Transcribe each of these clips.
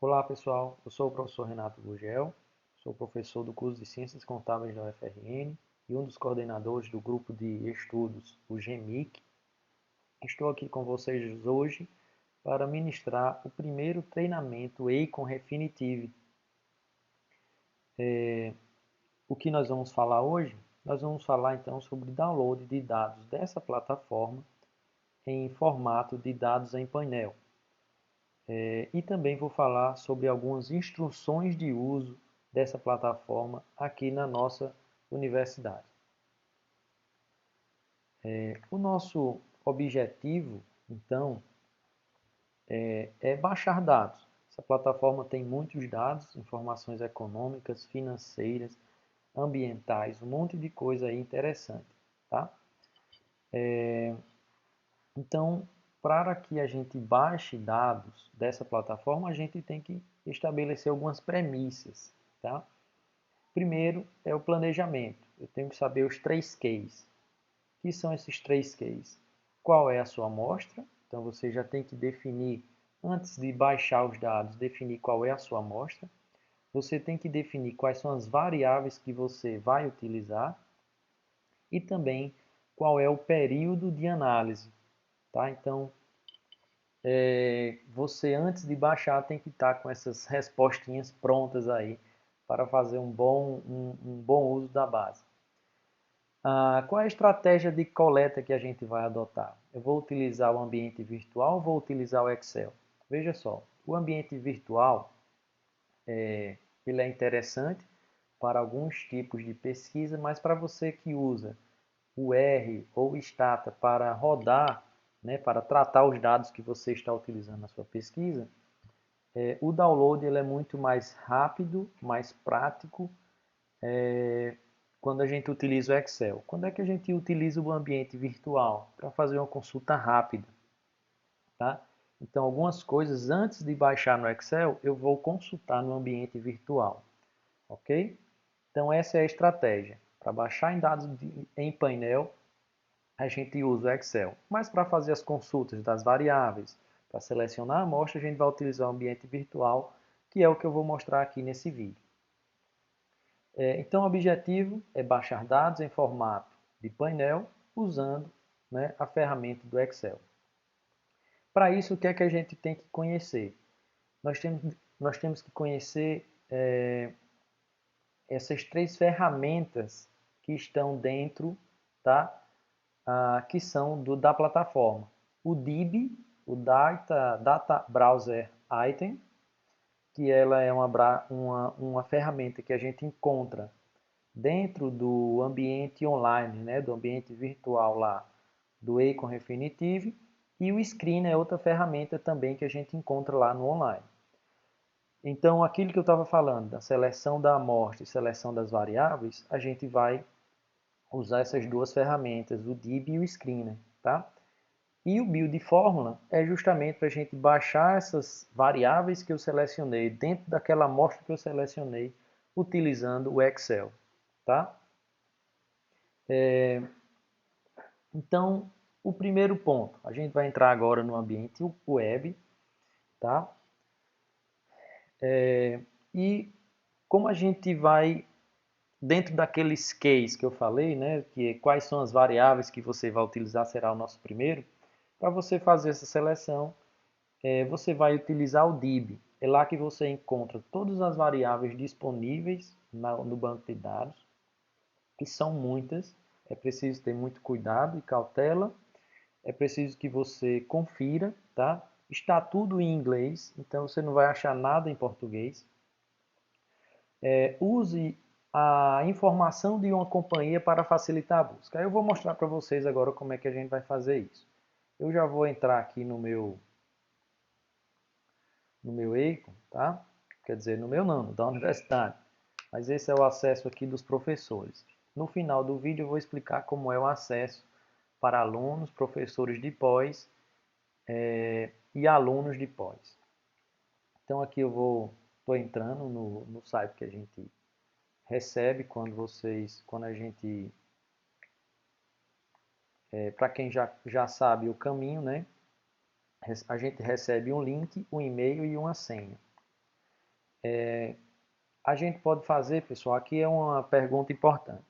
Olá pessoal, eu sou o professor Renato Gugel, sou professor do curso de Ciências Contábeis da UFRN e um dos coordenadores do grupo de estudos, o GEMIC. Estou aqui com vocês hoje para ministrar o primeiro treinamento Eikon Refinitiv. O que nós vamos falar hoje? Nós vamos falar então sobre download de dados dessa plataforma em formato de dados em painel. E também vou falar sobre algumas instruções de uso dessa plataforma aqui na nossa universidade. O nosso objetivo, então, é baixar dados. Essa plataforma tem muitos dados, informações econômicas, financeiras, ambientais, um monte de coisa aí interessante, tá? Então, para que a gente baixe dados dessa plataforma, a gente tem que estabelecer algumas premissas, tá? Primeiro é o planejamento. Eu tenho que saber os 3 Qs. O que são esses 3 Qs? Qual é a sua amostra? Então você já tem que definir, antes de baixar os dados, definir qual é a sua amostra. Você tem que definir quais são as variáveis que você vai utilizar e também qual é o período de análise. Tá? Então, você antes de baixar tem que estar com essas respostinhas prontas aí para fazer um bom uso da base. Qual é a estratégia de coleta que a gente vai adotar? Eu vou utilizar o ambiente virtual ou vou utilizar o Excel? Veja só, o ambiente virtual ele é interessante para alguns tipos de pesquisa, mas para você que usa o R ou o Stata para rodar, né, para tratar os dados que você está utilizando na sua pesquisa, o download ele é muito mais rápido, mais prático, quando a gente utiliza o Excel. Quando é que a gente utiliza o ambiente virtual? Para fazer uma consulta rápida. Tá? Então, algumas coisas antes de baixar no Excel, eu vou consultar no ambiente virtual. Ok? Então, essa é a estratégia. Para baixar em dados em painel, a gente usa o Excel. Mas para fazer as consultas das variáveis, para selecionar a amostra, a gente vai utilizar o ambiente virtual, que é o que eu vou mostrar aqui nesse vídeo. Então, o objetivo é baixar dados em formato de painel usando, né, a ferramenta do Excel. Para isso, o que é que a gente tem que conhecer? Nós temos que conhecer essas 3 ferramentas que estão dentro, tá? Que são da plataforma. O DIB, o Data Browser Item, que ela é uma ferramenta que a gente encontra dentro do ambiente online, né, do ambiente virtual lá do Eikon Refinitiv, e o Screen é outra ferramenta também que a gente encontra lá no online. Então, aquilo que eu estava falando, da seleção da amostra e seleção das variáveis, a gente vai usar essas duas ferramentas, o DIB e o Screener, tá? E o build fórmula é justamente para a gente baixar essas variáveis que eu selecionei dentro daquela amostra que eu selecionei utilizando o Excel, tá? Então, o primeiro ponto, a gente vai entrar agora no ambiente web, tá? E como a gente vai, dentro daqueles case que eu falei, né, que quais são as variáveis que você vai utilizar, será o nosso primeiro, para você fazer essa seleção, você vai utilizar o DIB. É lá que você encontra todas as variáveis disponíveis no banco de dados, que são muitas, é preciso ter muito cuidado e cautela, é preciso que você confira, tá? Está tudo em inglês, então você não vai achar nada em português. Use a informação de uma companhia para facilitar a busca. Eu vou mostrar para vocês agora como é que a gente vai fazer isso. Eu já vou entrar aqui no meu Eikon, tá? Quer dizer, no meu não, da universidade. Mas esse é o acesso aqui dos professores. No final do vídeo eu vou explicar como é o acesso para alunos, professores de pós e alunos de pós. Então aqui estou entrando no site que a gente recebe quando a gente, para quem já sabe o caminho, né? A gente recebe um link, um e-mail e uma senha. a gente pode fazer, pessoal, aqui é uma pergunta importante.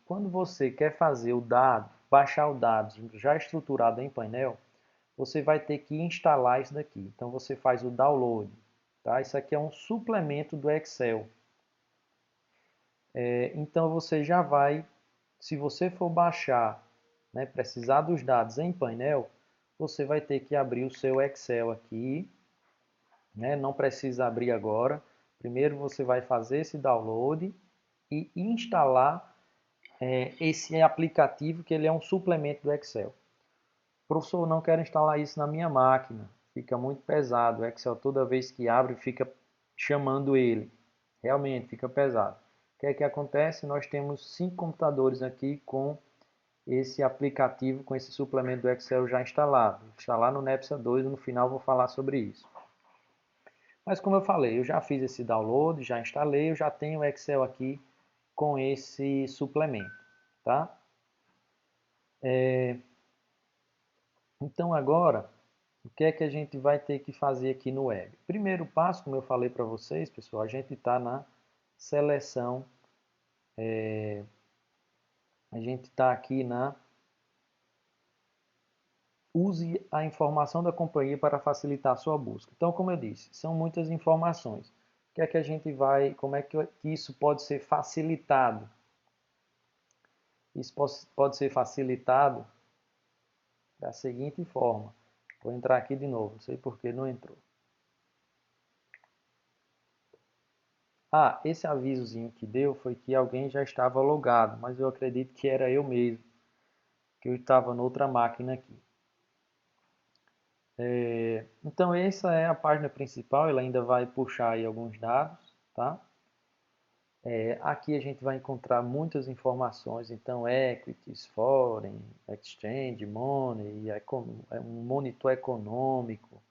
Quando você quer fazer o dado, baixar o dado já estruturado em painel, você vai ter que instalar isso daqui. Então você faz o download. Tá? Isso aqui é um suplemento do Excel. Então você já vai, se você for baixar, né, precisar dos dados em painel, você vai ter que abrir o seu Excel aqui, né? Não precisa abrir agora. Primeiro você vai fazer esse download e instalar esse aplicativo, que ele é um suplemento do Excel. Professor, não quero instalar isso na minha máquina, fica muito pesado. O Excel, toda vez que abre, fica chamando ele. Realmente, fica pesado. O que é que acontece? Nós temos 5 computadores aqui com esse aplicativo, com esse suplemento do Excel já instalado. Vou instalar no Nepsa 2, no final vou falar sobre isso. Mas como eu falei, eu já fiz esse download, já instalei, eu já tenho o Excel aqui com esse suplemento, tá? Então agora, o que é que a gente vai ter que fazer aqui no web? Primeiro passo, como eu falei para vocês, pessoal, a gente está na seleção, a gente está aqui na use a informação da companhia para facilitar a sua busca. Então, como eu disse, são muitas informações. O que é que a gente vai, como é que isso pode ser facilitado? Isso pode ser facilitado da seguinte forma. Vou entrar aqui de novo, não sei por que não entrou. Ah, esse avisozinho que deu foi que alguém já estava logado, mas eu acredito que era eu mesmo, que eu estava noutra máquina aqui. Então essa é a página principal, ela ainda vai puxar aí alguns dados, tá? Aqui a gente vai encontrar muitas informações, então equities, foreign, exchange, money, um monitor econômico.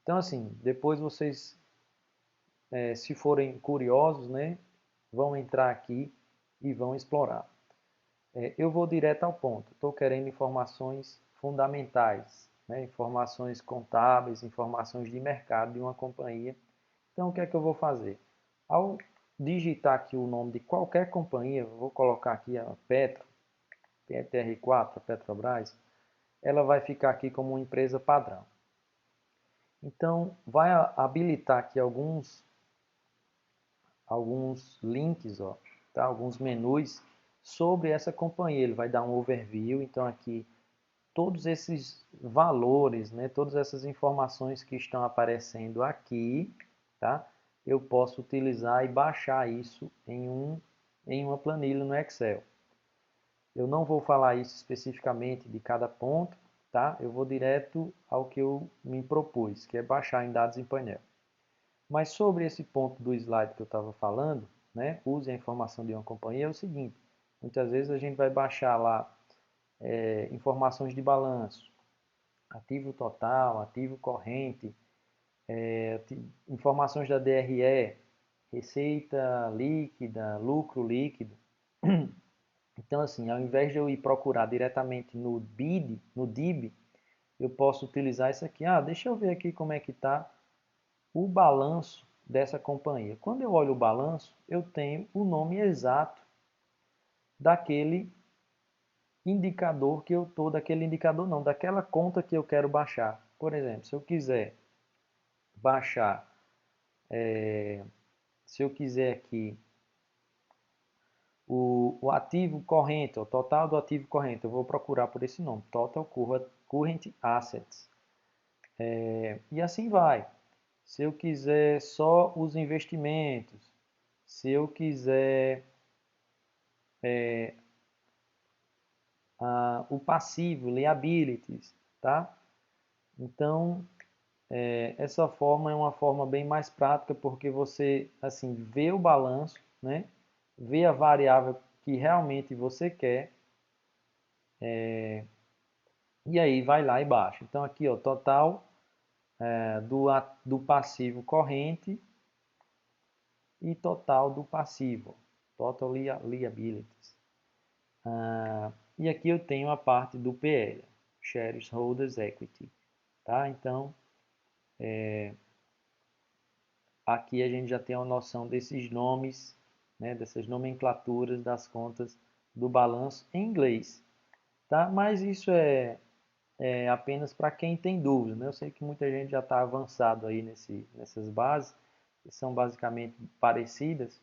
Então assim, depois vocês, se forem curiosos, né, vão entrar aqui e vão explorar. Eu vou direto ao ponto, estou querendo informações fundamentais, né, informações contábeis, informações de mercado de uma companhia. Então o que é que eu vou fazer? Ao digitar aqui o nome de qualquer companhia, vou colocar aqui a Petro, PTR4, a Petrobras, ela vai ficar aqui como uma empresa padrão. Então, vai habilitar aqui alguns links, ó, tá? Alguns menus sobre essa companhia. Ele vai dar um overview, então aqui todos esses valores, né, todas essas informações que estão aparecendo aqui, tá? Eu posso utilizar e baixar isso em uma planilha no Excel. Eu não vou falar isso especificamente de cada ponto, tá? Eu vou direto ao que eu me propus, que é baixar em dados em painel. Mas sobre esse ponto do slide que eu estava falando, né, use a informação de uma companhia, é o seguinte, muitas vezes a gente vai baixar lá informações de balanço, ativo total, ativo corrente, informações da DRE, receita líquida, lucro líquido. Então, assim, ao invés de eu ir procurar diretamente no BID, no DIB, eu posso utilizar isso aqui. Ah, deixa eu ver aqui como é que está o balanço dessa companhia. Quando eu olho o balanço, eu tenho o nome exato daquele indicador que eu estou, daquele indicador não, daquela conta que eu quero baixar. Por exemplo, se eu quiser baixar, se eu quiser aqui o ativo corrente, o total do ativo corrente, eu vou procurar por esse nome, Total Current Assets. E assim vai. Se eu quiser só os investimentos, se eu quiser o passivo, liabilities, tá? Então, essa forma é uma forma bem mais prática porque você, assim, vê o balanço, né? Vê a variável que realmente você quer e aí vai lá e baixa. Então, aqui, ó, total do passivo corrente e total do passivo, total liabilities. E aqui eu tenho a parte do PL, Shareholders Equity, tá? Então, aqui a gente já tem uma noção desses nomes, né, dessas nomenclaturas das contas do balanço em inglês, tá? Mas isso é apenas para quem tem dúvida, né? Eu sei que muita gente já está avançado aí nessas bases, que são basicamente parecidas,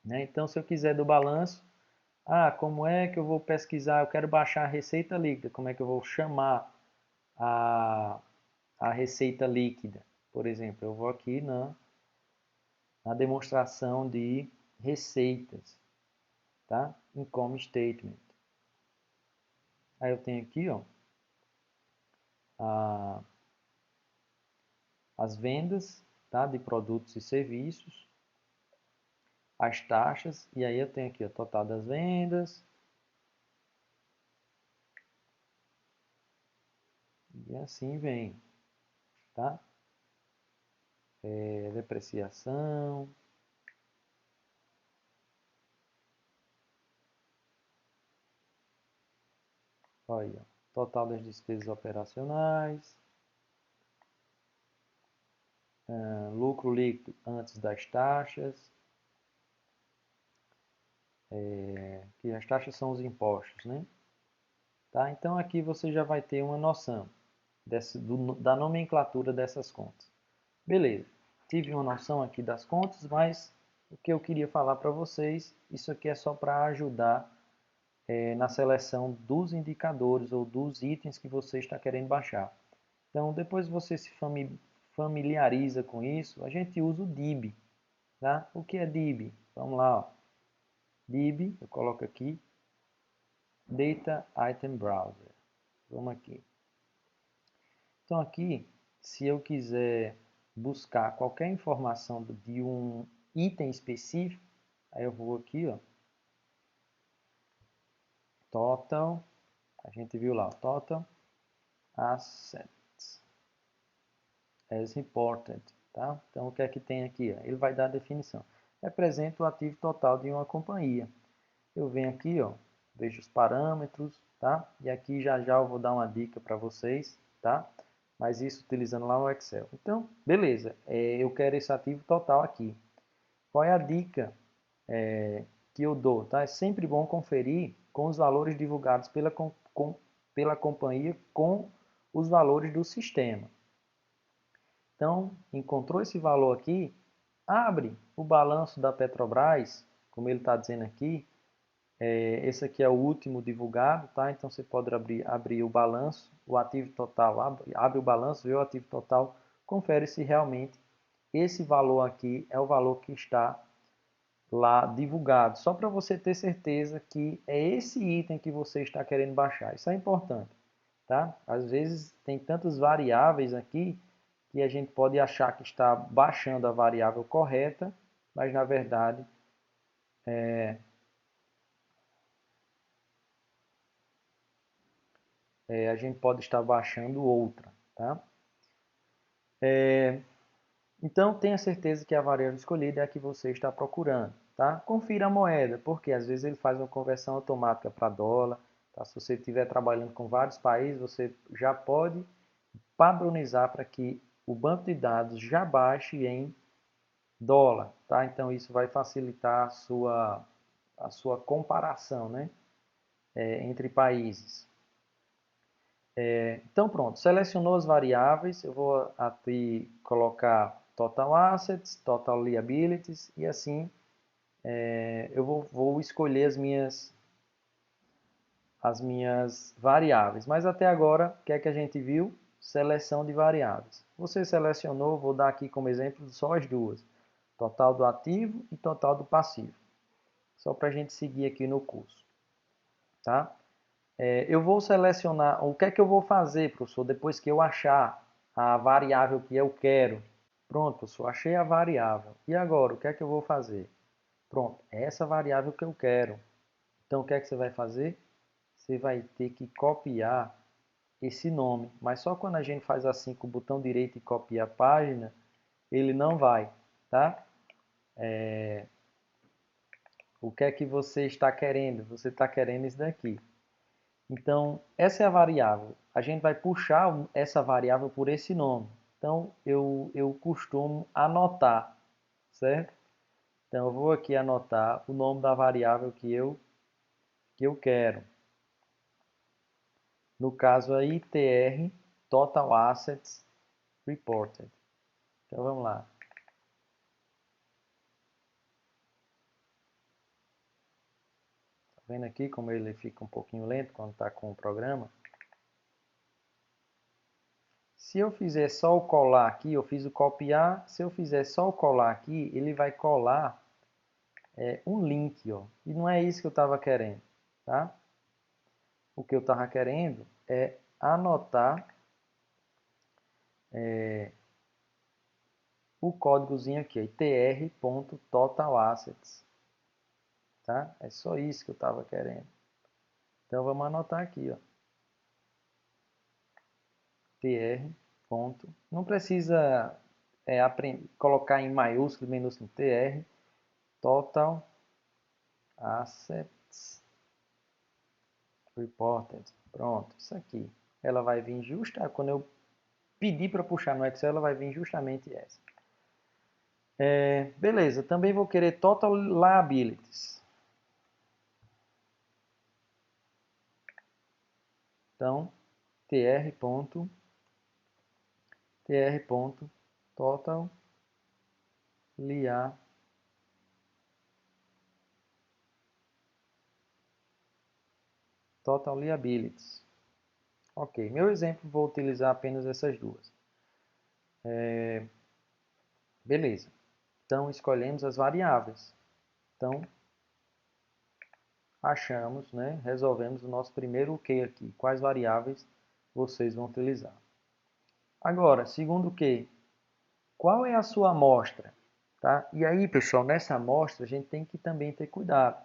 né? Então, se eu quiser do balanço, como é que eu vou pesquisar? Eu quero baixar a receita líquida, como é que eu vou chamar a, a receita líquida? Por exemplo, eu vou aqui na demonstração de receitas, tá? Income Statement. Aí eu tenho aqui, ó, as vendas, tá? De produtos e serviços, as taxas, e aí eu tenho aqui o total das vendas, e assim vem, tá? Depreciação, olha, total das despesas operacionais, lucro líquido antes das taxas, que as taxas são os impostos, né? Tá? Então aqui você já vai ter uma noção da nomenclatura dessas contas. Beleza, tive uma noção aqui das contas, mas o que eu queria falar para vocês, isso aqui é só para ajudar na seleção dos indicadores ou dos itens que você está querendo baixar. Então, depois você se familiariza com isso, a gente usa o DIB. Tá? O que é DIB? Vamos lá. Ó. DIB, eu coloco aqui, Data Item Browser. Vamos aqui. Então, aqui, se eu quiser buscar qualquer informação de um item específico, aí eu vou aqui, ó, Total, a gente viu lá, Total Assets as reported, tá? Então, o que é que tem aqui? Ó? Ele vai dar a definição. Representa o ativo total de uma companhia. Eu venho aqui, ó, vejo os parâmetros, tá? E aqui já eu vou dar uma dica para vocês, tá? Mas isso utilizando lá o Excel. Então, beleza, eu quero esse ativo total aqui. Qual é a dica que eu dou? Tá? É sempre bom conferir com os valores divulgados pela companhia com os valores do sistema. Então, encontrou esse valor aqui, abre o balanço da Petrobras, como ele está dizendo aqui, esse aqui é o último divulgado, tá? Então você pode abrir o balanço, o ativo total, abre o balanço, vê o ativo total, confere se realmente esse valor aqui é o valor que está lá divulgado, só para você ter certeza que é esse item que você está querendo baixar. Isso é importante, tá? Às vezes tem tantas variáveis aqui que a gente pode achar que está baixando a variável correta, mas na verdade a gente pode estar baixando outra, tá? Então tenha certeza que a variável escolhida é a que você está procurando, tá? Confira a moeda, porque às vezes ele faz uma conversão automática para dólar, tá? Se você estiver trabalhando com vários países, você já pode padronizar para que o banco de dados já baixe em dólar, tá? Então isso vai facilitar a sua comparação, né? Entre países. Então pronto, selecionou as variáveis, eu vou aqui colocar Total Assets, Total Liabilities e assim eu vou escolher as minhas variáveis. Mas até agora, o que é que a gente viu? Seleção de variáveis. Você selecionou, vou dar aqui como exemplo só as duas. Total do ativo e total do passivo. Só para a gente seguir aqui no curso. Tá? Eu vou selecionar, o que é que eu vou fazer, professor, depois que eu achar a variável que eu quero. Pronto, professor, achei a variável. E agora, o que é que eu vou fazer? Pronto, é essa variável que eu quero. Então, o que é que você vai fazer? Você vai ter que copiar esse nome. Mas só quando a gente faz assim com o botão direito e copia a página, ele não vai, tá? O que é que você está querendo? Você está querendo isso daqui. Então, essa é a variável. A gente vai puxar essa variável por esse nome. Então, eu costumo anotar, certo? Então, eu vou aqui anotar o nome da variável que eu quero. No caso aí, TR, Total Assets Reported. Então, vamos lá. Tá vendo aqui como ele fica um pouquinho lento quando está com o programa? Se eu fizer só o colar aqui, eu fiz o copiar. Se eu fizer só o colar aqui, ele vai colar um link, ó. E não é isso que eu estava querendo, tá? O que eu estava querendo é anotar o códigozinho aqui, tr.totalassets, tá? É só isso que eu estava querendo. Então vamos anotar aqui, ó. tr. Não precisa colocar em maiúsculo, minúsculo, tr, total assets reported. Pronto, isso aqui. Ela vai vir quando eu pedir para puxar no Excel, ela vai vir justamente essa. Beleza, também vou querer Total Liabilities. Então, tr.total liabilities. Ok, meu exemplo vou utilizar apenas essas duas. Beleza. Então, escolhemos as variáveis. Então, achamos, né, resolvemos o nosso primeiro QI aqui. Quais variáveis vocês vão utilizar? Agora, segundo QI, qual é a sua amostra? Tá? E aí, pessoal, nessa amostra a gente tem que também ter cuidado.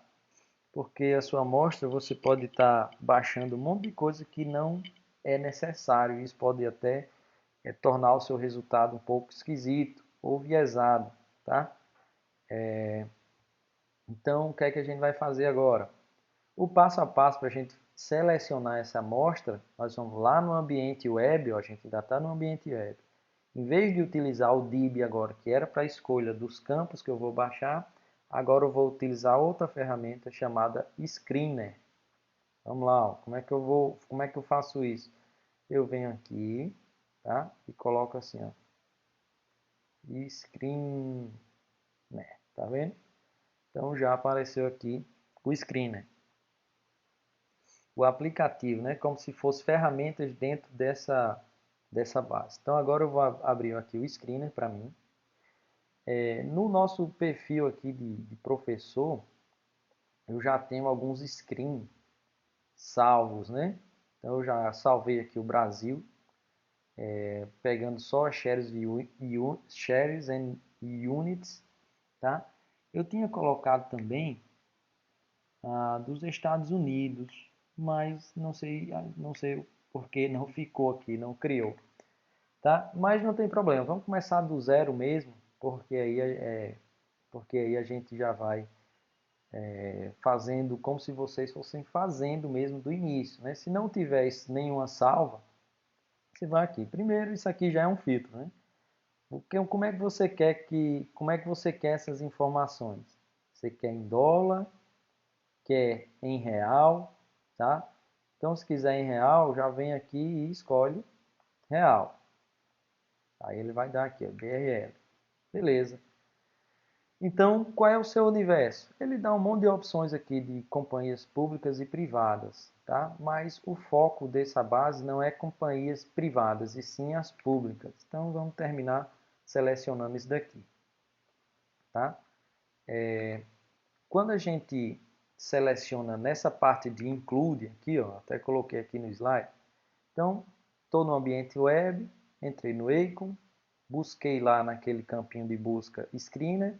Porque a sua amostra você pode estar baixando um monte de coisa que não é necessário. Isso pode até tornar o seu resultado um pouco esquisito ou viesado. Tá? Então, o que é que a gente vai fazer agora? O passo a passo para a gente selecionar essa amostra, nós vamos lá no ambiente web, ó, a gente ainda está no ambiente web. Em vez de utilizar o DIB agora, que era para a escolha dos campos que eu vou baixar, agora eu vou utilizar outra ferramenta chamada Screener. Vamos lá, ó, como é que eu faço isso? Eu venho aqui, tá? E coloco assim, ó, Screener, tá vendo? Então já apareceu aqui o Screener. O aplicativo, né? Como se fosse ferramentas dentro dessa base. Então agora eu vou abrir aqui o Screener para mim. No nosso perfil aqui de professor, eu já tenho alguns screens salvos, né? Então eu já salvei aqui o Brasil, pegando só shares and units, tá? Eu tinha colocado também dos Estados Unidos, mas não sei por que não ficou aqui, não criou, tá? Mas não tem problema, vamos começar do zero mesmo, porque aí a gente já vai fazendo como se vocês fossem fazendo mesmo do início, né? Se não tiver nenhuma salva, você vai aqui. Primeiro, isso aqui já é um filtro, né? Como é que você quer essas informações? Você quer em dólar, quer em real, tá? Então, se quiser em real, já vem aqui e escolhe real. Aí ele vai dar aqui, ó, BRL. Beleza. Então, qual é o seu universo? Ele dá um monte de opções aqui de companhias públicas e privadas, tá? Mas o foco dessa base não é companhias privadas, e sim as públicas. Então, vamos terminar selecionando isso daqui, tá? Quando a gente seleciona nessa parte de include, aqui, ó, até coloquei aqui no slide. Então, estou no ambiente web, entrei no Icon, busquei lá naquele campinho de busca Screener.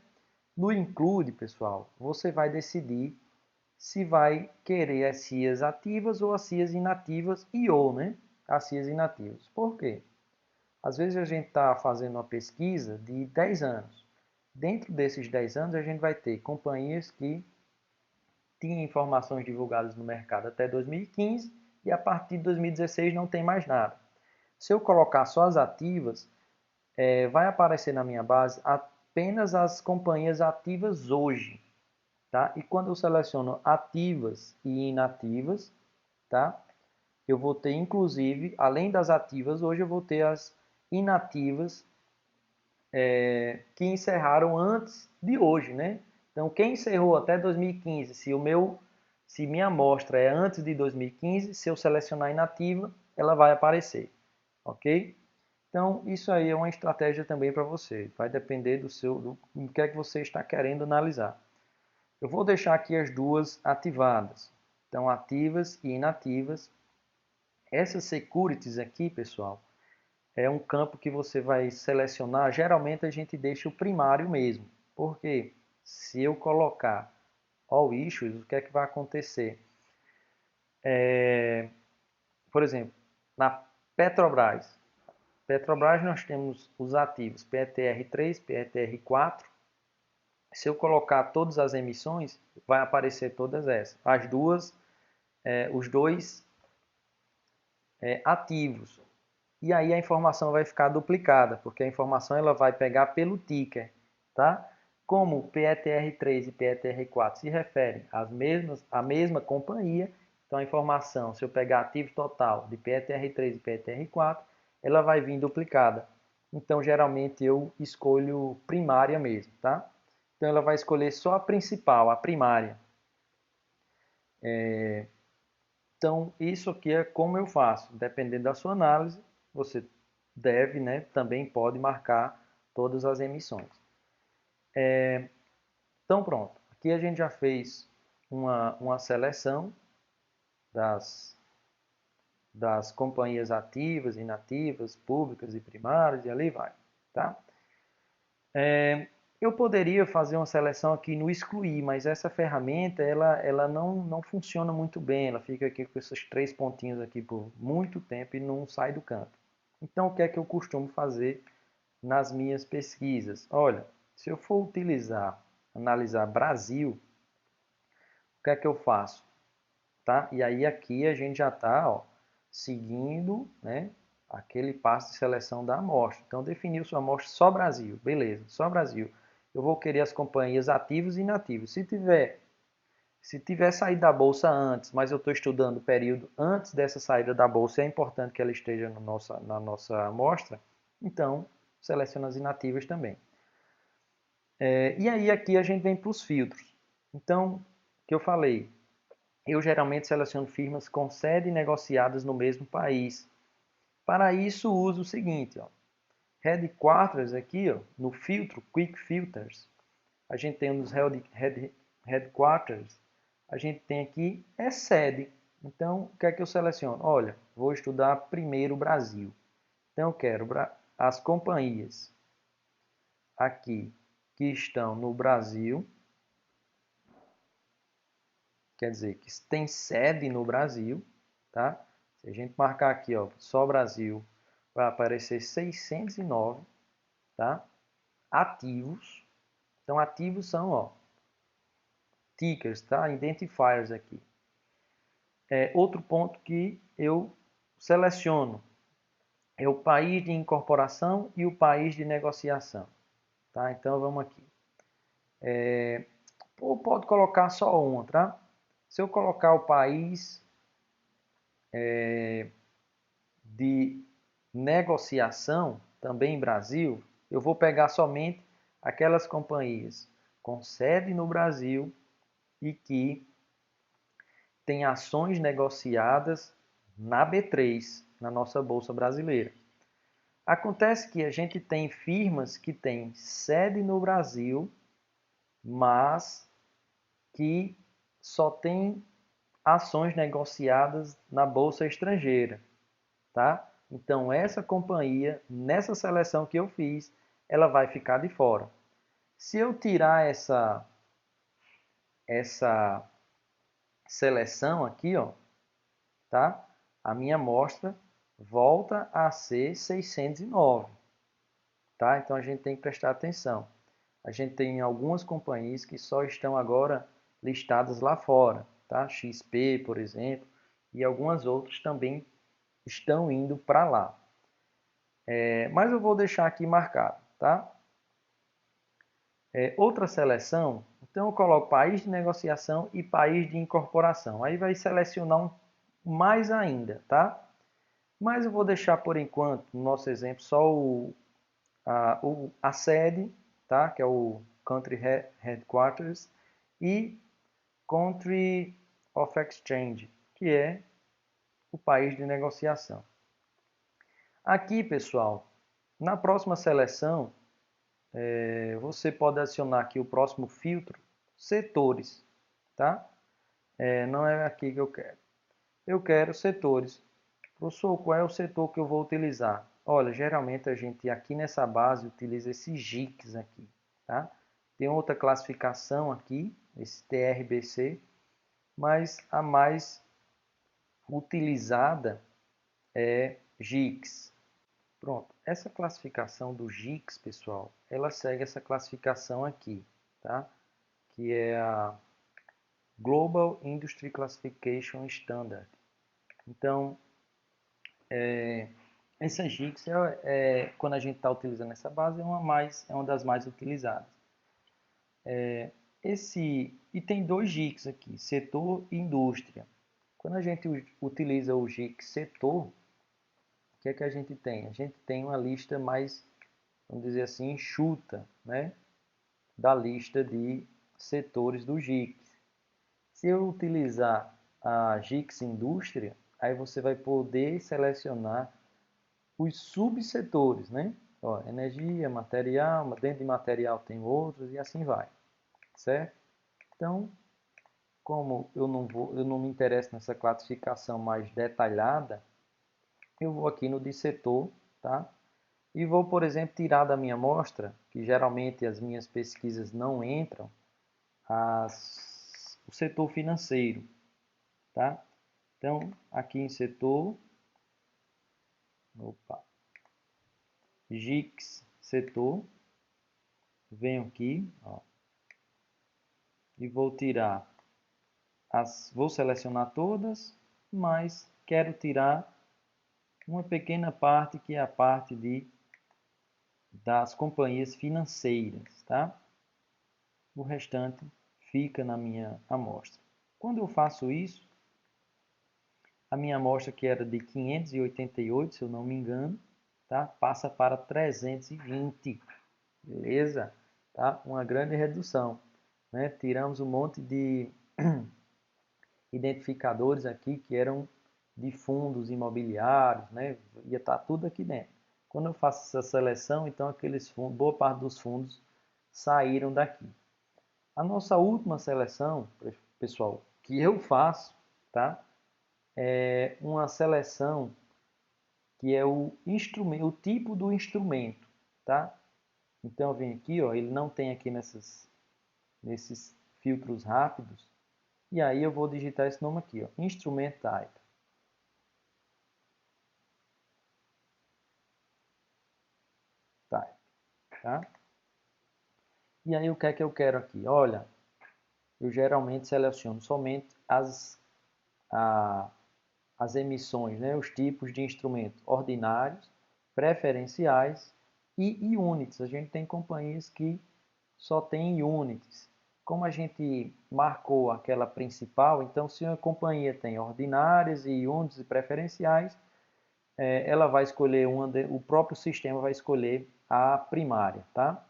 No include, pessoal, você vai decidir se vai querer as cias ativas ou as cias inativas né? As cias inativas. Por quê? Às vezes a gente está fazendo uma pesquisa de 10 anos. Dentro desses 10 anos a gente vai ter companhias que tinham informações divulgadas no mercado até 2015 e a partir de 2016 não tem mais nada. Se eu colocar só as ativas, vai aparecer na minha base apenas as companhias ativas hoje, tá? E quando eu seleciono ativas e inativas, tá? Eu vou ter, inclusive, além das ativas, hoje eu vou ter as inativas que encerraram antes de hoje, né? Então, quem encerrou até 2015, se minha amostra é antes de 2015, se eu selecionar inativa, ela vai aparecer, ok? Então, isso aí é uma estratégia também para você. Vai depender do que é que você está querendo analisar. Eu vou deixar aqui as duas ativadas. Então, ativas e inativas. Essas securities aqui, pessoal, é um campo que você vai selecionar. Geralmente a gente deixa o primário mesmo. Porque se eu colocar all issues, o que é que vai acontecer? Por exemplo, na Petrobras. Petrobras nós temos os ativos PETR3, PETR4. Se eu colocar todas as emissões, vai aparecer todas essas. As duas, os dois ativos. E aí a informação vai ficar duplicada, porque a informação ela vai pegar pelo ticker, tá? Como PETR3 e PETR4 se referem à mesma companhia, então a informação, se eu pegar ativo total de PETR3 e PETR4, ela vai vir duplicada. Então, geralmente, eu escolho primária mesmo, tá? Então, ela vai escolher só a principal, a primária. Então, isso aqui é como eu faço. Dependendo da sua análise, você deve, né, também pode marcar todas as emissões. Então, pronto. Aqui a gente já fez uma seleção das companhias ativas, inativas, públicas e primárias, e ali vai. Tá? Eu poderia fazer uma seleção aqui no excluir, mas essa ferramenta ela não funciona muito bem, ela fica aqui com esses 3 pontinhos aqui por muito tempo e não sai do canto. Então, o que é que eu costumo fazer nas minhas pesquisas? Olha, se eu for analisar Brasil, o que é que eu faço? Tá? E aí aqui a gente já está seguindo, né, aquele passo de seleção da amostra. Então, definiu sua amostra só Brasil. Beleza, só Brasil. Eu vou querer as companhias ativas e inativas. Se tiver saído da bolsa antes, mas eu estou estudando o período antes dessa saída da bolsa, é importante que ela esteja na nossa amostra, então seleciona as inativas também. E aí aqui a gente vem para os filtros. Então, o que eu falei, eu geralmente seleciono firmas com sede negociadas no mesmo país. Para isso, uso o seguinte, headquarters aqui, no filtro Quick Filters, a gente tem nos headquarters, a gente tem aqui sede. Então, o que é que eu seleciono? Olha, vou estudar primeiro o Brasil. Então, eu quero as companhias aqui que estão no Brasil, quer dizer, que tem sede no Brasil, tá? Se a gente marcar aqui, só Brasil, vai aparecer 609, tá? Ativos. Então, ativos são, tickers, tá? Identifiers aqui. Outro ponto que eu seleciono é o país de incorporação e o país de negociação, tá? Então, vamos aqui. Ou pode colocar só um, tá? Se eu colocar o país de negociação, também Brasil, eu vou pegar somente aquelas companhias com sede no Brasil e que têm ações negociadas na B3, na nossa Bolsa Brasileira. Acontece que a gente tem firmas que têm sede no Brasil, mas que só tem ações negociadas na bolsa estrangeira, tá? Então essa companhia, nessa seleção que eu fiz, ela vai ficar de fora. Se eu tirar essa seleção aqui, tá? A minha amostra volta a ser 609, tá? Então a gente tem que prestar atenção. A gente tem algumas companhias que só estão agora listadas lá fora, tá? XP, por exemplo, e algumas outras também estão indo para lá. Mas eu vou deixar aqui marcado, tá? Outra seleção, então eu coloco país de negociação e país de incorporação. Aí vai selecionar mais ainda, tá? Mas eu vou deixar por enquanto, no nosso exemplo, só a sede, tá? Que é o Country Headquarters, e Country of Exchange, que é o país de negociação. Aqui, pessoal, na próxima seleção, você pode adicionar aqui o próximo filtro, setores, tá? Não é aqui que eu quero. Eu quero setores. Professor, qual é o setor que eu vou utilizar? Olha, geralmente a gente aqui nessa base utiliza esses GICs aqui, tá? Tem outra classificação aqui, esse TRBC, mas a mais utilizada é GICS. Pronto, essa classificação do GICS, pessoal, ela segue essa classificação aqui, tá? Que é a Global Industry Classification Standard. Então, essa GICS, quando a gente está utilizando essa base, é uma das mais utilizadas. E tem dois GICs aqui, setor e indústria. Quando a gente utiliza o GIC setor, o que é que a gente tem? A gente tem uma lista mais, vamos dizer assim, enxuta, né? Da lista de setores do GICS. Se eu utilizar a GICS indústria, aí você vai poder selecionar os subsetores, né? Ó, energia, material, dentro de material tem outros e assim vai, certo? Então, como eu não me interesso nessa classificação mais detalhada, eu vou aqui no de setor, tá? E vou, por exemplo, tirar da minha amostra, que geralmente as minhas pesquisas não entram, o setor financeiro, tá? Então, aqui em setor, GICS setor, venho aqui, ó, e vou tirar vou selecionar todas, mas quero tirar uma pequena parte que é a parte das companhias financeiras, tá? O restante fica na minha amostra. Quando eu faço isso, a minha amostra, que era de 588, se eu não me engano, tá? Passa para 320, beleza? Tá? Uma grande redução, né? Tiramos um monte de identificadores aqui que eram de fundos imobiliários, né? Ia estar tudo aqui dentro. Quando eu faço essa seleção, então aqueles fundos, boa parte dos fundos saíram daqui. A nossa última seleção, pessoal, que eu faço, tá? É uma seleção que é o instrumento, o tipo do instrumento, tá? Então eu venho aqui, ó, ele não tem aqui nesses filtros rápidos, e aí eu vou digitar esse nome aqui, ó, Instrument Type. Type, tá? E aí o que é que eu quero aqui? Olha, eu geralmente seleciono somente as emissões, né, os tipos de instrumentos ordinários, preferenciais e units. A gente tem companhias que só tem units. Como a gente marcou aquela principal, então se uma companhia tem ordinárias e units e preferenciais, ela vai escolher o próprio sistema vai escolher a primária, tá?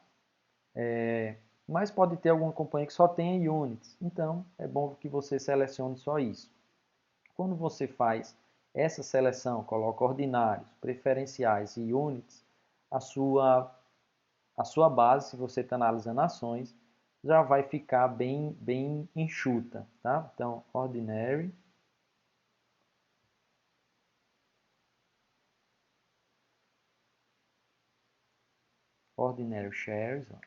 Mas pode ter alguma companhia que só tenha units, então é bom que você selecione só isso. Quando você faz essa seleção, coloca ordinários, preferenciais e units, a sua base, se você está analisando ações, já vai ficar bem enxuta, tá? Então, ordinary shares, ó.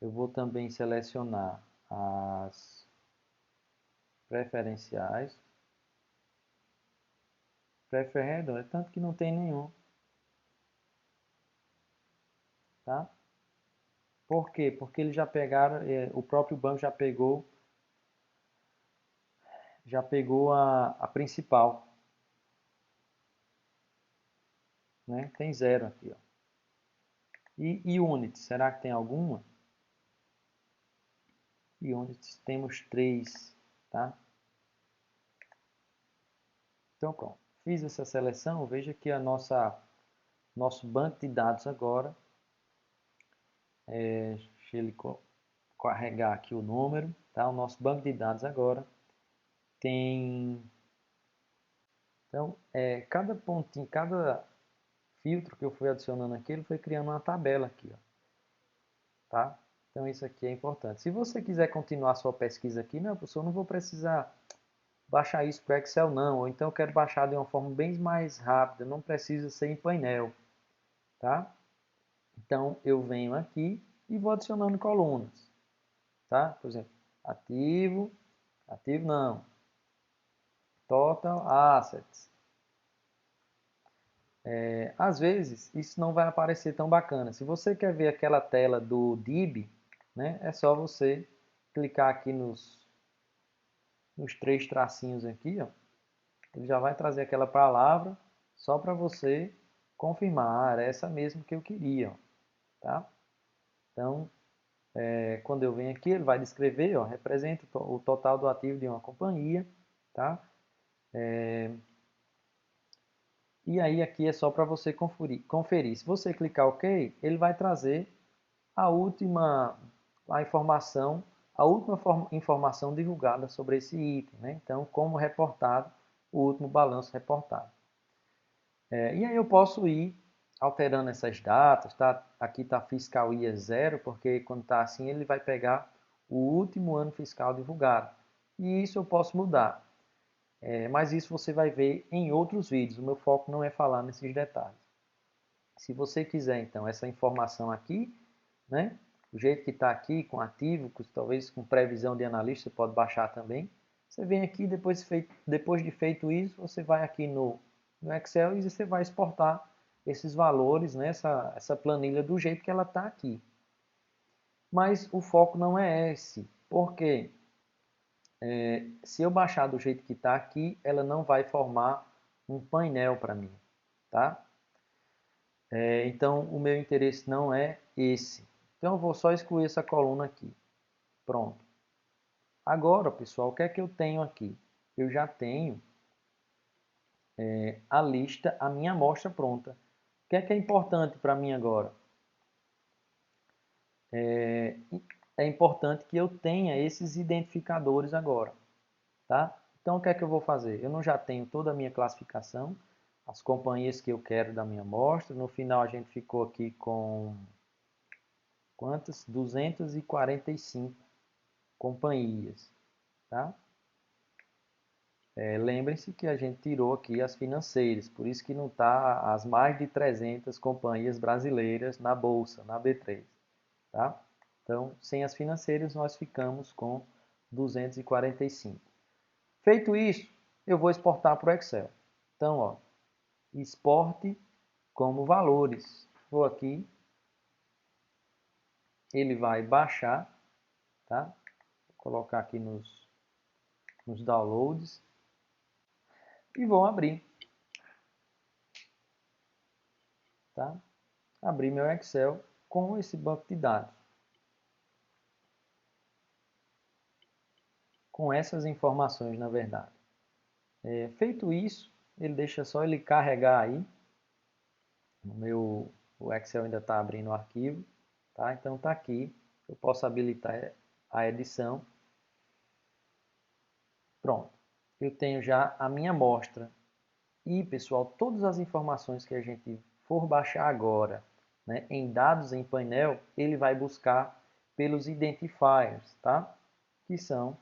Eu vou também selecionar as preferenciais, preferred, tanto que não tem nenhum, tá? Por quê? Porque eles já pegaram, o próprio banco já pegou a principal. né? Tem 0 aqui, ó. E units, será que tem alguma? E units temos 3, tá? Então, pronto. Fiz essa seleção, veja que nosso banco de dados agora, deixa ele carregar aqui o número, tá? O nosso banco de dados agora tem, então, cada pontinho, cada filtro que eu fui adicionando aqui, ele foi criando uma tabela aqui, ó, tá? Então isso aqui é importante. Se você quiser continuar a sua pesquisa aqui, não, professor, eu não vou precisar baixar isso para o Excel não, ou então eu quero baixar de uma forma bem mais rápida, não precisa ser em painel, tá? Então eu venho aqui e vou adicionando colunas, tá? Por exemplo, ativo, ativo não, total assets. Às vezes isso não vai aparecer tão bacana. Se você quer ver aquela tela do DIB, né, é só você clicar aqui nos 3 tracinhos aqui, ó. Ele já vai trazer aquela palavra só para você confirmar, é essa mesmo que eu queria, ó, tá? Então, quando eu venho aqui, ele vai descrever, ó, representa o total do ativo de uma companhia, tá? E aí aqui é só para você conferir. Se você clicar OK, ele vai trazer a última informação divulgada sobre esse item, né? Então, como reportado, o último balanço reportado. E aí eu posso ir alterando essas datas, tá? Aqui está fiscal IA 0, porque quando está assim ele vai pegar o último ano fiscal divulgado. E isso eu posso mudar. Mas isso você vai ver em outros vídeos. O meu foco não é falar nesses detalhes. Se você quiser, então, essa informação aqui, né? O jeito que está aqui, com ativo, talvez com previsão de analista, você pode baixar também. Você vem aqui, depois de feito isso, você vai aqui no Excel e você vai exportar esses valores, né? essa planilha do jeito que ela está aqui. Mas o foco não é esse. Por quê? Se eu baixar do jeito que está aqui, ela não vai formar um painel para mim, tá? Então, o meu interesse não é esse. Então, eu vou só excluir essa coluna aqui. Pronto. Agora, pessoal, o que é que eu tenho aqui? Eu já tenho a lista, a minha amostra pronta. O que é importante para mim agora? É importante que eu tenha esses identificadores agora, tá? Então, o que é que eu vou fazer? Eu não já tenho toda a minha classificação, as companhias que eu quero da minha amostra. No final, a gente ficou aqui com quantas? 245 companhias, tá? Lembrem-se que a gente tirou aqui as financeiras, por isso que não está as mais de 300 companhias brasileiras na Bolsa, na B3. Tá? Então, sem as financeiras, nós ficamos com 245. Feito isso, eu vou exportar para o Excel. Então, ó, exporte como valores. Vou aqui, ele vai baixar, tá? Vou colocar aqui nos downloads e vou abrir. Tá? Abrir meu Excel com esse banco de dados. Com essas informações, na verdade. Feito isso, ele deixa só ele carregar aí. O Excel ainda está abrindo o arquivo. Tá? Então está aqui. Eu posso habilitar a edição. Pronto. Eu tenho já a minha amostra. E, pessoal, todas as informações que a gente for baixar agora, né, em dados em painel, ele vai buscar pelos identifiers, tá? Que são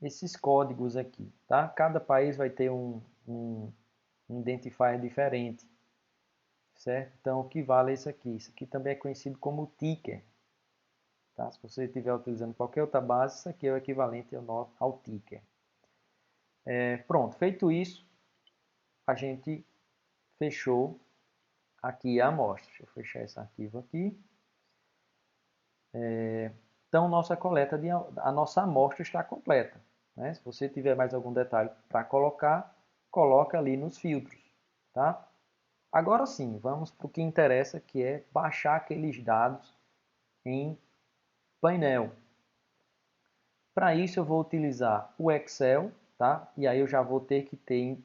esses códigos aqui, tá? Cada país vai ter um identifier diferente, certo? Então, o que vale é isso aqui? Isso aqui também é conhecido como ticker, tá? Se você estiver utilizando qualquer outra base, isso aqui é o equivalente ao ticker. Pronto, feito isso, a gente fechou aqui a amostra. Deixa eu fechar esse arquivo aqui. Então, a nossa amostra está completa, né? Se você tiver mais algum detalhe para colocar, coloca ali nos filtros, tá? Agora sim, vamos para o que interessa, que é baixar aqueles dados em painel. Para isso eu vou utilizar o Excel, tá? E aí eu já vou ter que ter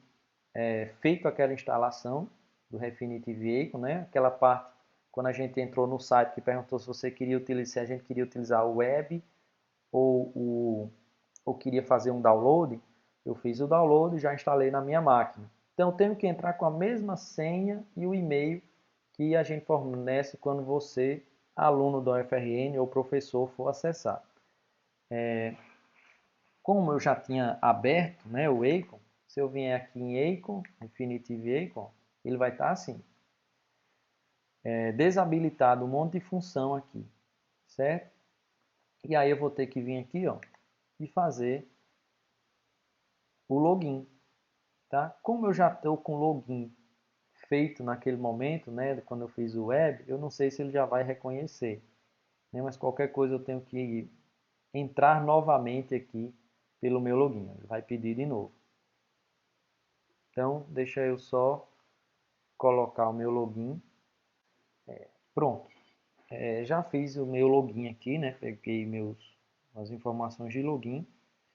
feito aquela instalação do Refinitiv Vehicle, né? Aquela parte quando a gente entrou no site que perguntou se você queria utilizar, se a gente queria utilizar o web ou queria fazer um download, eu fiz o download e já instalei na minha máquina. Então eu tenho que entrar com a mesma senha e o e-mail que a gente fornece quando você, aluno da UFRN ou professor, for acessar. Como eu já tinha aberto, né, o Acon, se eu vier aqui em Acon, Refinitiv Acon, ele vai estar assim. Desabilitado um monte de função aqui, certo? E aí eu vou ter que vir aqui, ó, e fazer o login, tá? Como eu já estou com o login feito naquele momento, né, quando eu fiz o web, eu não sei se ele já vai reconhecer, né, mas qualquer coisa eu tenho que entrar novamente aqui pelo meu login, ele vai pedir de novo. Então, deixa eu só colocar o meu login. Pronto. Já fiz o meu login aqui, né? Peguei as informações de login.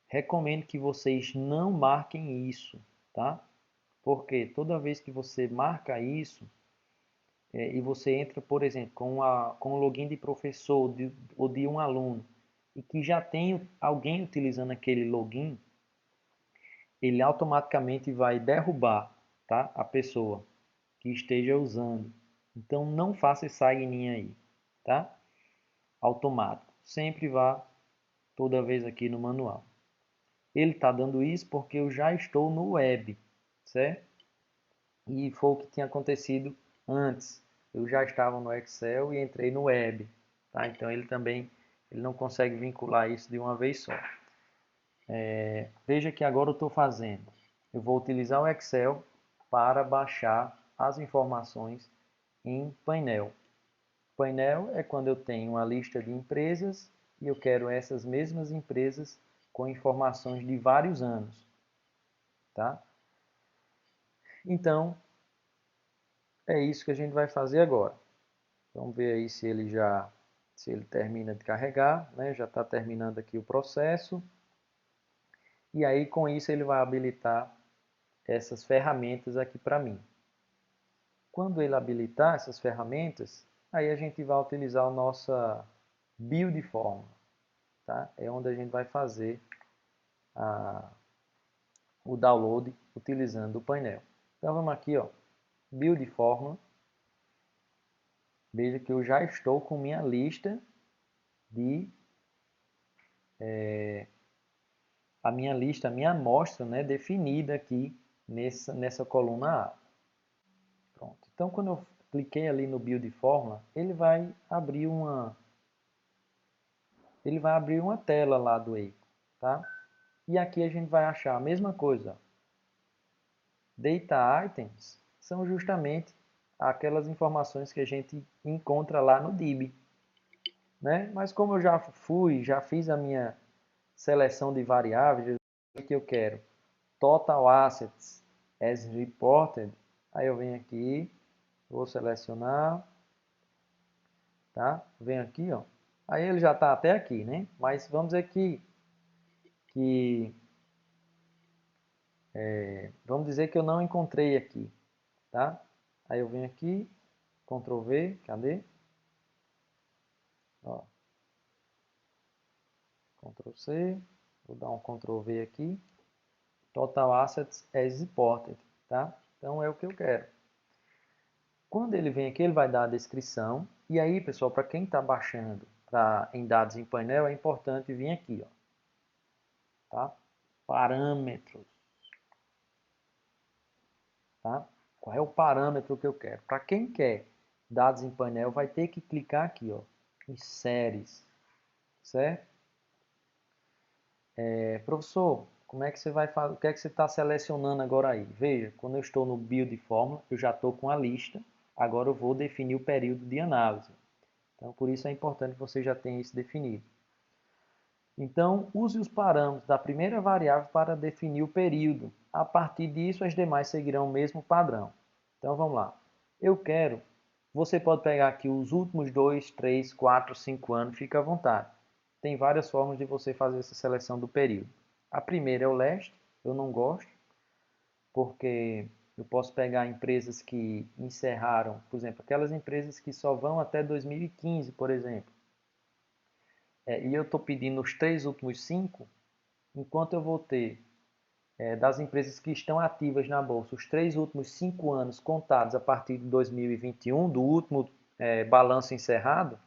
Recomendo que vocês não marquem isso, tá? Porque toda vez que você marca isso, e você entra, por exemplo, com o login de professor ou de um aluno, e que já tem alguém utilizando aquele login, ele automaticamente vai derrubar, tá, a pessoa que esteja usando. Então não faça esse sign aí, tá? Automático. Sempre vá toda vez aqui no manual. Ele está dando isso porque eu já estou no web, certo? E foi o que tinha acontecido antes. Eu já estava no Excel e entrei no web, tá? Então ele não consegue vincular isso de uma vez só. Veja que agora eu estou fazendo. Eu vou utilizar o Excel para baixar as informações em painel. Painel é quando eu tenho uma lista de empresas e eu quero essas mesmas empresas com informações de vários anos, tá? Então, é isso que a gente vai fazer agora. Vamos ver aí se ele termina de carregar, né? Já está terminando aqui o processo. E aí com isso ele vai habilitar essas ferramentas aqui para mim. Quando ele habilitar essas ferramentas, aí a gente vai utilizar a nossa build form, tá? É onde a gente vai fazer o download utilizando o painel. Então vamos aqui, ó, build form. Veja que eu já estou com minha lista de a minha amostra, né, definida aqui nessa coluna A. Pronto. Então quando eu cliquei ali no build fórmula, ele vai abrir uma tela lá do Eiko, tá? E aqui a gente vai achar a mesma coisa. Data items são justamente aquelas informações que a gente encontra lá no DIB, né? Mas como eu já fiz a minha seleção de variáveis, o que eu quero? Total Assets as Reported. Aí eu venho aqui, vou selecionar, tá? Venho aqui, ó. Aí ele já está até aqui, né? Mas vamos dizer que vamos dizer que eu não encontrei aqui, tá? Aí eu venho aqui, Ctrl V, cadê? Ó, Ctrl C, vou dar um Ctrl V aqui. Total Assets as Reported, tá? Então é o que eu quero. Quando ele vem aqui, ele vai dar a descrição. E aí, pessoal, para quem está baixando em dados em painel, é importante vir aqui, ó, tá? Parâmetros, tá? Qual é o parâmetro que eu quero? Para quem quer dados em painel, vai ter que clicar aqui, ó, em séries, certo? Professor, como é que você vai fazer? O que é que você está selecionando agora aí? Veja, quando eu estou no Build Fórmula, eu já estou com a lista. Agora eu vou definir o período de análise. Então, por isso é importante que você já tenha isso definido. Então, use os parâmetros da primeira variável para definir o período. A partir disso, as demais seguirão o mesmo padrão. Então, vamos lá. Eu quero, você pode pegar aqui os últimos 2, 3, 4, 5 anos, fica à vontade. Tem várias formas de você fazer essa seleção do período. A primeira é o leste, eu não gosto, porque eu posso pegar empresas que encerraram, por exemplo, aquelas empresas que só vão até 2015, por exemplo. E eu estou pedindo os 3 últimos 5, enquanto eu vou ter das empresas que estão ativas na Bolsa, os 3 últimos 5 anos contados a partir de 2021, do último balanço encerrado,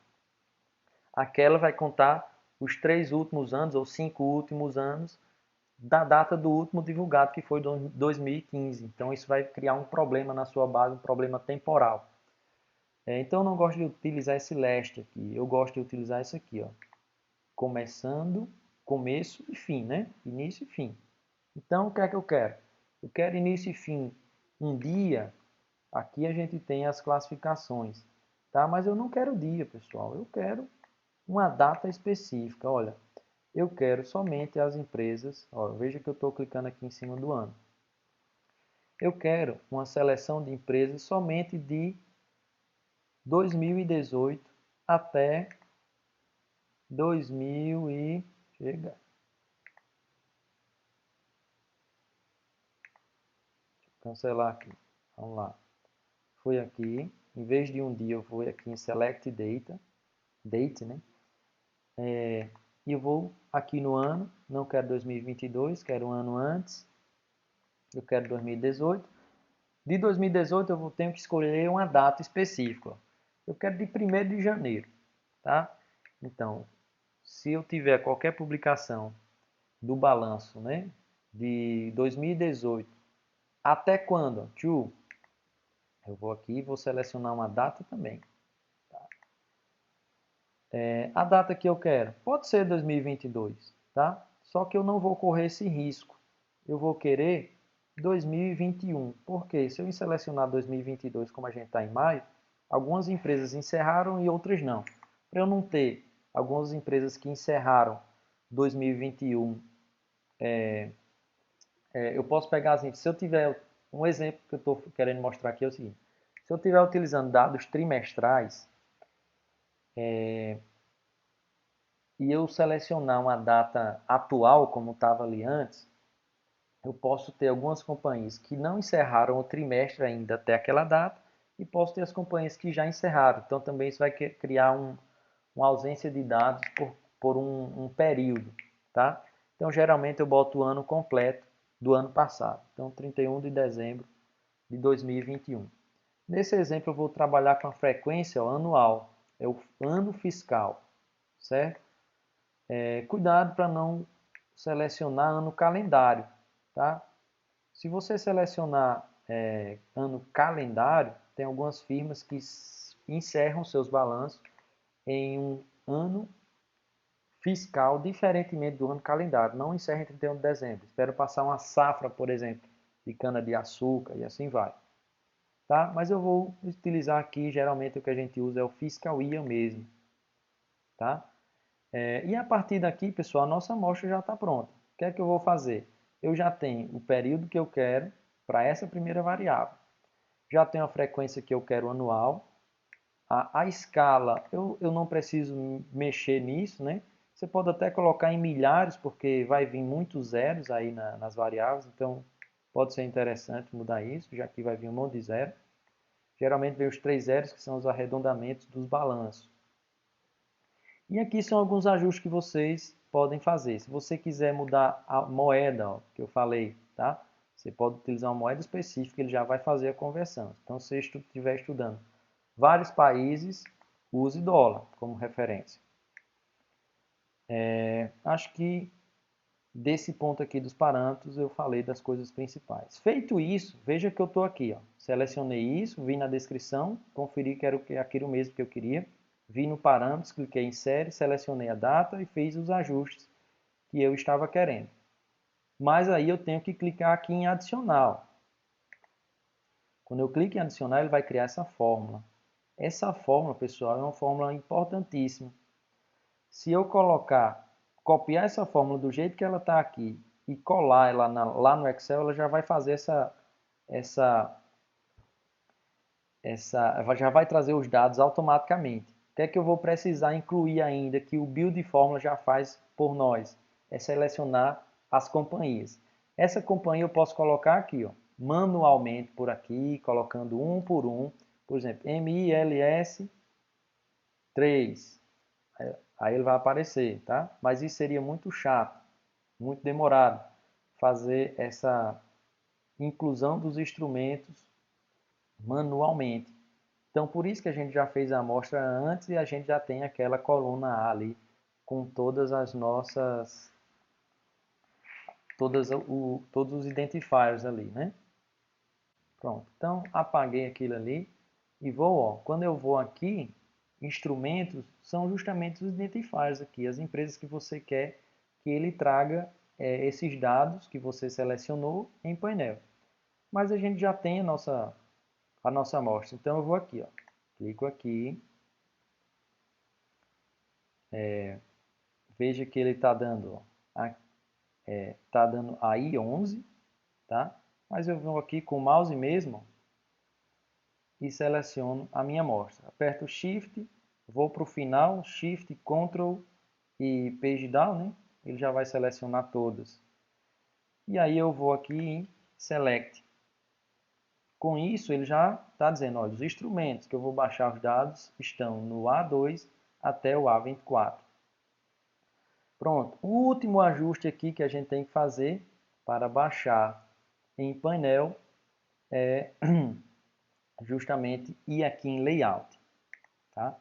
aquela vai contar os 3 últimos anos ou 5 últimos anos da data do último divulgado, que foi 2015. Então isso vai criar um problema na sua base, um problema temporal. Então eu não gosto de utilizar esse leste aqui, eu gosto de utilizar isso aqui, ó. Começando, começo e fim, né? Início e fim. Então, o que é que eu quero? Eu quero início e fim. Um dia, aqui a gente tem as classificações, tá? Mas eu não quero dia, pessoal. Eu quero uma data específica. Olha, eu quero somente as empresas. Ó, veja que eu estou clicando aqui em cima do ano. Eu quero uma seleção de empresas somente de 2018 até 2000 e... Chega. Cancelar aqui. Vamos lá. Fui aqui, em vez de um dia eu vou aqui em Select Date, né? E eu vou aqui no ano, não quero 2022, quero um ano antes, eu quero 2018. De 2018 eu tenho que escolher uma data específica. Eu quero de 1º de janeiro, tá? Então, se eu tiver qualquer publicação do balanço, né, de 2018, até quando? Eu vou aqui e vou selecionar uma data também. A data que eu quero pode ser 2022, tá? Só que eu não vou correr esse risco. Eu vou querer 2021, porque se eu selecionar 2022, como a gente está em maio, algumas empresas encerraram e outras não. Para eu não ter algumas empresas que encerraram 2021, eu posso pegar assim, se eu tiver um exemplo que eu estou querendo mostrar aqui é o seguinte: se eu estiver utilizando dados trimestrais, e eu selecionar uma data atual, como estava ali antes, eu posso ter algumas companhias que não encerraram o trimestre ainda até aquela data e posso ter as companhias que já encerraram. Então também isso vai criar uma ausência de dados por um período, tá? Então geralmente eu boto o ano completo do ano passado. Então 31 de dezembro de 2021. Nesse exemplo eu vou trabalhar com a frequência anual, é o ano fiscal, certo? Cuidado para não selecionar ano calendário, tá? Se você selecionar ano calendário, tem algumas firmas que encerram seus balanços em um ano fiscal diferentemente do ano calendário. Não encerra em 31 de dezembro. Espero passar uma safra, por exemplo, de cana-de-açúcar e assim vai. Tá? Mas eu vou utilizar aqui, geralmente o que a gente usa é o Fiscal Year mesmo. Tá? E a partir daqui, pessoal, a nossa amostra já está pronta. O que é que eu vou fazer? Eu já tenho o período que eu quero para essa primeira variável. Já tenho a frequência que eu quero anual. A escala, eu não preciso mexer nisso, né? Você pode até colocar em milhares, porque vai vir muitos zeros aí nas variáveis, então pode ser interessante mudar isso, já que vai vir um monte de zero. Geralmente vem os 3 zeros, que são os arredondamentos dos balanços. E aqui são alguns ajustes que vocês podem fazer. Se você quiser mudar a moeda, ó, que eu falei, tá? Você pode utilizar uma moeda específica, ele já vai fazer a conversão. Então, se você estiver estudando vários países, use dólar como referência. Acho que desse ponto aqui dos parâmetros eu falei das coisas principais. Feito isso, veja que eu estou aqui. Ó. Selecionei isso, vim na descrição, conferi que era aquilo mesmo que eu queria. Vim no parâmetros, cliquei em série, selecionei a data e fiz os ajustes que eu estava querendo. Mas aí eu tenho que clicar aqui em adicional. Quando eu clico em adicionar, ele vai criar essa fórmula. Essa fórmula, pessoal, é uma fórmula importantíssima. Se eu copiar essa fórmula do jeito que ela está aqui e colar ela lá no Excel, ela já vai fazer essa já vai trazer os dados automaticamente. O que é que eu vou precisar incluir ainda que o Build Fórmula já faz por nós? É selecionar as companhias. Essa companhia eu posso colocar aqui, ó, manualmente por aqui, colocando um por um. Por exemplo, MILS 3. Aí ele vai aparecer, tá? Mas isso seria muito chato, muito demorado, fazer essa inclusão dos instrumentos manualmente. Então, por isso que a gente já fez a amostra antes e a gente já tem aquela coluna A ali com todas as nossas, todos os identifiers ali, né? Pronto. Então, apaguei aquilo ali e vou, ó. Quando eu vou aqui, instrumentos são justamente os identifiers aqui, as empresas que você quer que ele traga esses dados que você selecionou em painel. Mas a gente já tem a nossa amostra. Então, eu vou aqui, ó. Clico aqui. Veja que ele está dando, ó, tá dando aí 11, tá? Mas eu vou aqui com o mouse mesmo e seleciono a minha amostra. Aperto Shift, vou para o final, Shift, Ctrl e Page Down, né? Ele já vai selecionar todas. E aí eu vou aqui em Select. Com isso, ele já está dizendo, olha, os instrumentos que eu vou baixar os dados estão no A2 até o A24. Pronto, o último ajuste aqui que a gente tem que fazer para baixar em painel é justamente ir aqui em Layout, tá?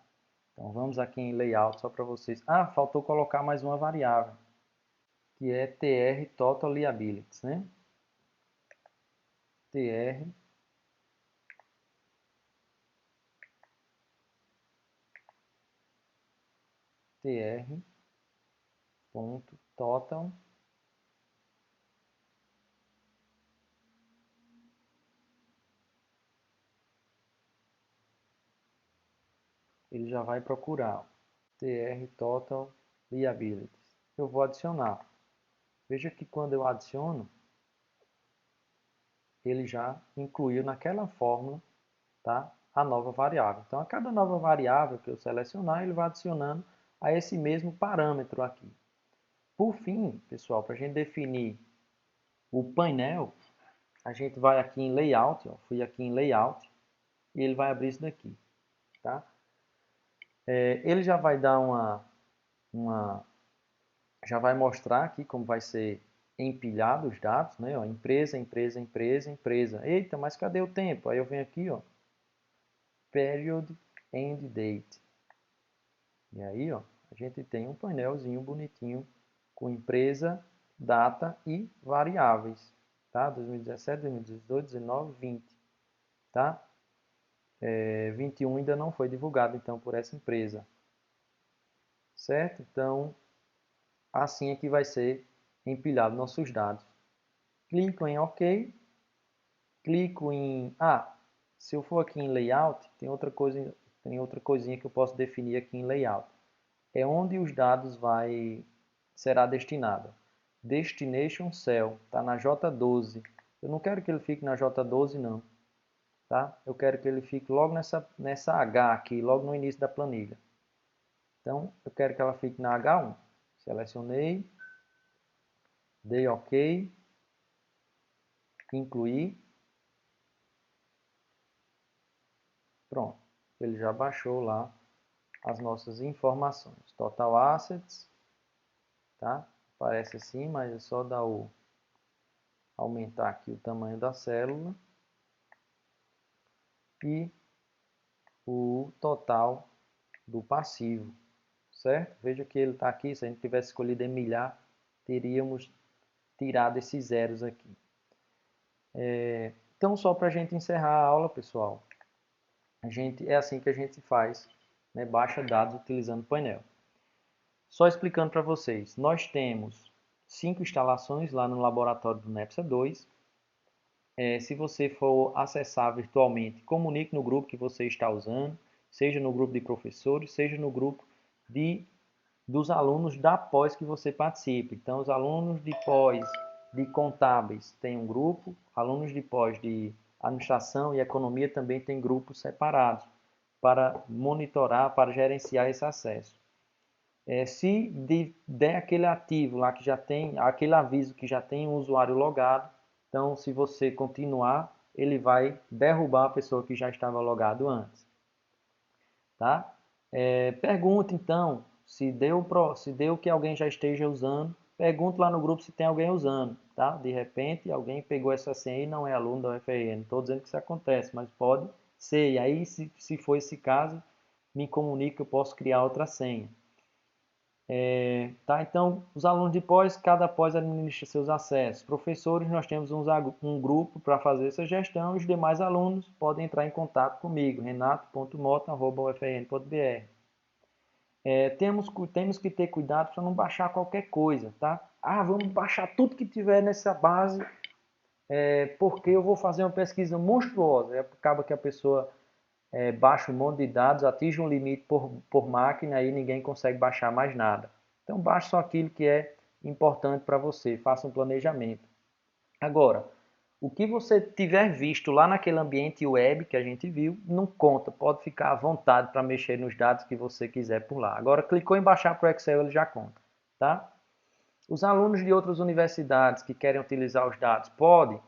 Então vamos aqui em Layout só para vocês. Ah, faltou colocar mais uma variável, que é TR Total Liabilities, né? TR total ele já vai procurar TR Total Liabilities. Eu vou adicionar. Veja que quando eu adiciono, ele já incluiu naquela fórmula, tá, a nova variável. Então, a cada nova variável que eu selecionar, ele vai adicionando a esse mesmo parâmetro aqui. Por fim, pessoal, para a gente definir o painel, a gente vai aqui em Layout, ó, fui aqui em Layout, e ele vai abrir isso daqui. Tá? Ele já vai dar já vai mostrar aqui como vai ser empilhado os dados, né? Ó, empresa, empresa, empresa, empresa. Eita, mas cadê o tempo? Aí eu venho aqui, ó, Period End Date. E aí, ó, a gente tem um painelzinho bonitinho com empresa, data e variáveis, tá? 2017, 2018, 19, 20, tá? 21 ainda não foi divulgado, então, por essa empresa, certo? Então, assim é que vai ser empilhado nossos dados. Clico em OK, clico em... se eu for aqui em Layout, tem outra coisinha que eu posso definir aqui em Layout. É onde os dados será destinado. Destination Cell, está na J12. Eu não quero que ele fique na J12 não, tá? Eu quero que ele fique logo nessa H aqui, logo no início da planilha. Então, eu quero que ela fique na H1. Selecionei, dei OK, incluir. Pronto, ele já baixou lá as nossas informações. Total Assets, tá? Aparece assim, mas é só dar aumentar aqui o tamanho da célula. E o total do passivo, certo? Veja que ele está aqui, se a gente tivesse escolhido emilhar, teríamos tirado esses zeros aqui. Então, só para a gente encerrar a aula, pessoal, é assim que a gente faz, né? Baixa dados utilizando o painel. Só explicando para vocês, nós temos 5 instalações lá no laboratório do NEPSA 2. Se você for acessar virtualmente, comunique no grupo que você está usando, seja no grupo de professores, seja no grupo dos alunos da pós que você participe. Então, os alunos de pós de contábeis têm um grupo, alunos de pós de administração e economia também tem grupos separados para monitorar, para gerenciar esse acesso. Se der aquele ativo lá que já tem, aquele aviso que já tem um usuário logado, então se você continuar, ele vai derrubar a pessoa que já estava logado antes. Tá? Pergunte então, se deu que alguém já esteja usando, pergunte lá no grupo se tem alguém usando. Tá? De repente alguém pegou essa senha e não é aluno da UFRN. Não estou dizendo que isso acontece, mas pode ser. E aí, se for esse caso, me comunique que eu posso criar outra senha. Tá? Então, os alunos de pós, cada pós administra seus acessos. Professores, nós temos um grupo para fazer essa gestão e os demais alunos podem entrar em contato comigo, renato.mota@ufrn.br. Temos que ter cuidado para não baixar qualquer coisa, tá? Vamos baixar tudo que tiver nessa base, porque eu vou fazer uma pesquisa monstruosa. Acaba que a pessoa baixa um monte de dados, atinge um limite por máquina e ninguém consegue baixar mais nada. Então baixe só aquilo que é importante para você, faça um planejamento. Agora, o que você tiver visto lá naquele ambiente web que a gente viu, não conta, pode ficar à vontade para mexer nos dados que você quiser por lá. Agora, clicou em baixar para o Excel, ele já conta, tá? Os alunos de outras universidades que querem utilizar os dados, pode,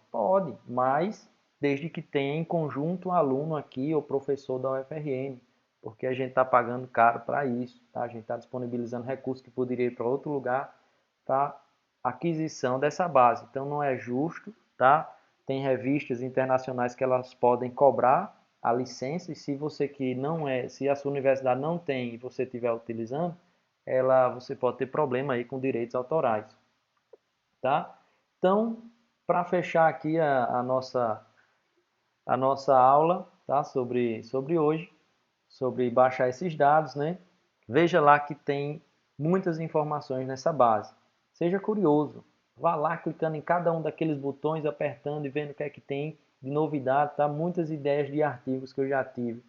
mas desde que tenha em conjunto um aluno aqui ou professor da UFRN, porque a gente está pagando caro para isso, tá? A gente está disponibilizando recursos que poderia ir para outro lugar para aquisição dessa base. Então não é justo, tá? Tem revistas internacionais que elas podem cobrar a licença e se você que não é, se a sua universidade não tem e você estiver utilizando, você pode ter problema aí com direitos autorais, tá? Então, para fechar aqui a nossa aula, tá? Sobre hoje, sobre baixar esses dados, né? Veja lá que tem muitas informações nessa base. Seja curioso, vá lá clicando em cada um daqueles botões, apertando e vendo o que é que tem de novidade, tá? Muitas ideias de artigos que eu já tive.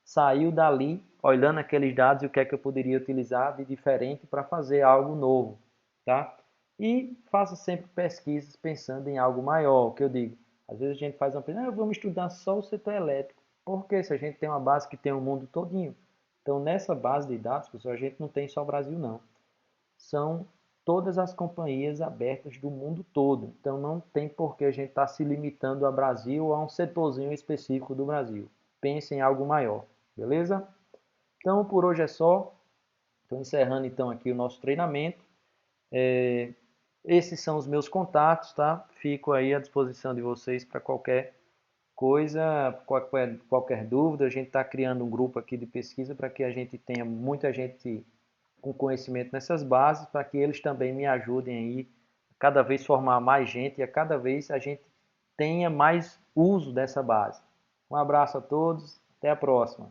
Saiu dali, olhando aqueles dados e o que é que eu poderia utilizar de diferente para fazer algo novo, tá? E faça sempre pesquisas pensando em algo maior, o que eu digo. Às vezes a gente faz uma pesquisa, vamos estudar só o setor elétrico. Por quê? Se a gente tem uma base que tem o mundo todinho. Então, nessa base de dados, pessoal, a gente não tem só o Brasil, não. São todas as companhias abertas do mundo todo. Então, não tem por que a gente estar se limitando ao Brasil ou a um setorzinho específico do Brasil. Pense em algo maior. Beleza? Então, por hoje é só. Estou encerrando, então, aqui o nosso treinamento. Esses são os meus contatos, tá? Fico aí à disposição de vocês para qualquer coisa, qualquer dúvida. A gente está criando um grupo aqui de pesquisa para que a gente tenha muita gente com conhecimento nessas bases, para que eles também me ajudem aí a cada vez formar mais gente e a cada vez a gente tenha mais uso dessa base. Um abraço a todos, até a próxima.